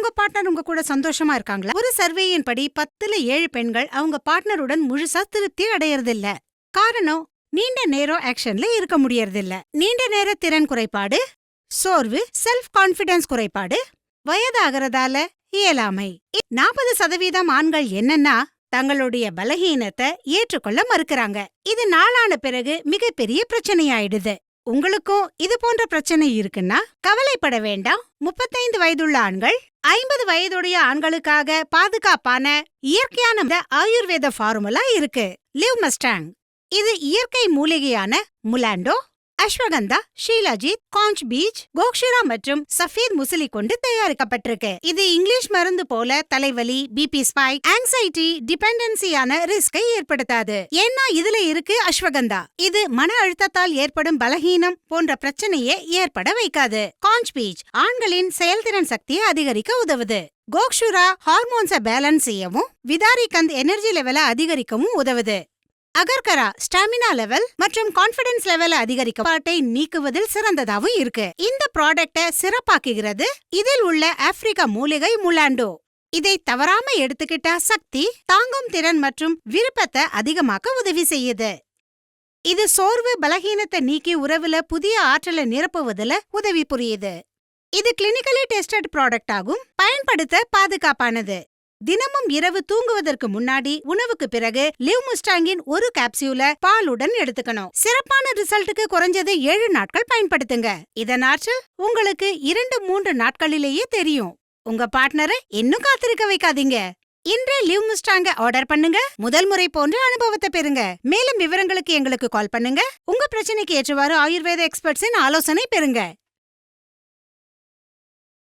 உங்க பார்ட்னர் உங்க கூட சந்தோஷமா இருக்காங்களா? ஒரு சர்வேயின் படி 10ல 7 பெண்கள் அவங்க பார்ட்னருடன் முழுசா திருப்தி அடையறதில்ல. காரணம், நீண்ட நேரம் ஆக்ஷன்ல இருக்க முடியறதில்ல. நீண்ட நேர திறன் குறைபாடு, சோர்வு, செல்ஃப் கான்ஃபிடன்ஸ் குறைபாடு, வயதாகிறதால இயலாமை. 40% ஆண்கள் என்னன்னா தங்களுடைய பலகீனத்தை ஏற்றுக்கொள்ள மறுக்கிறாங்க. இது நாளான பிறகு மிகப்பெரிய பிரச்சனையாயிடுது. உங்களுக்கும் இது போன்ற பிரச்சனை இருக்குன்னா கவலைப்பட வேண்டாம். 35 வயதுள்ள ஆண்கள் 50 வயதுடைய ஆண்களுக்காக பாதுகாப்பான இயற்கையான ஆயுர்வேத ஃபார்முலா இருக்கு. Live Mustang. இது இயற்கை மூலிகையான முலாண்டோ, அஸ்வகந்தா, ஷீலாஜித், காஞ்ச் பீச், கோக்ஷிரா மற்றும் சஃபீத் முசிலி கொண்டு தயாரிக்கப்பட்டிருக்கு. இது இங்கிலீஷ் மருந்து போல தலைவலி, பிபி ஸ்பைக், ஆங்ஸைட்டி, டிபெண்டன்சியான ரிஸ்கை ஏற்படுத்தாது. ஏன்னா இதுல இருக்கு அஸ்வகந்தா. இது மன அழுத்தத்தால் ஏற்படும் பலகீனம் போன்ற பிரச்சனையை ஏற்பட வைக்காது. காஞ்ச் பீச் ஆண்களின் செயல்திறன் சக்தியை அதிகரிக்க உதவுது. கோக்ஷுரா ஹார்மோன்ஸை பேலன்ஸ் செய்யவும் விதாரிகந்த் எனர்ஜி லெவலை அதிகரிக்கவும் உதவுது. அகர்கரா ஸ்டாமினா லெவல் மற்றும் கான்ஃபிடன்ஸ் லெவலை அதிகரிக்க பாட்டை நீக்குவதில் சிறந்ததாவும் இருக்கு. இந்த ப்ராடக்ட்டை சிறப்பாக்குகிறது இதில் உள்ள ஆப்பிரிக்கா மூலிகை முலாண்டோ. இதை தவறாம எடுத்துக்கிட்டா சக்தி, தாங்கும் திறன் மற்றும் விருப்பத்தை அதிகமாக்க உதவி செய்யுது. இது சோர்வு, பலகீனத்தை நீக்கி உறவுல புதிய ஆற்றலை நிரப்புவதில் உதவி புரியுது. இது கிளினிக்கலி டெஸ்டட் ப்ராடக்ட் ஆகும். பயன்படுத்த பாதுகாப்பானது. தினமும் இரவு தூங்குவதற்கு முன்னாடி உணவுக்கு பிறகு லிவ் முஸ்டாங்கின் ஒரு கேப்சியூல பாலுடன் எடுத்துக்கணும். சிறப்பான ரிசல்ட்டுக்கு குறைஞ்சது 7 நாட்கள் பயன்படுத்துங்க. இதன் ஆற்றல் உங்களுக்கு 2-3 நாட்களிலேயே தெரியும். உங்க பார்ட்னரை இன்னும் காத்திருக்க வைக்காதீங்க. இன்றே லிவ் முஸ்டாங்க ஆர்டர் பண்ணுங்க. முதல் முறை போன்ற அனுபவத்தை பெறுங்க. மேலும் விவரங்களுக்கு எங்களுக்கு கால் பண்ணுங்க. உங்க பிரச்சனைக்கு ஏற்றவாறு ஆயுர்வேத எக்ஸ்பர்ட்ஸின் ஆலோசனை பெறுங்க.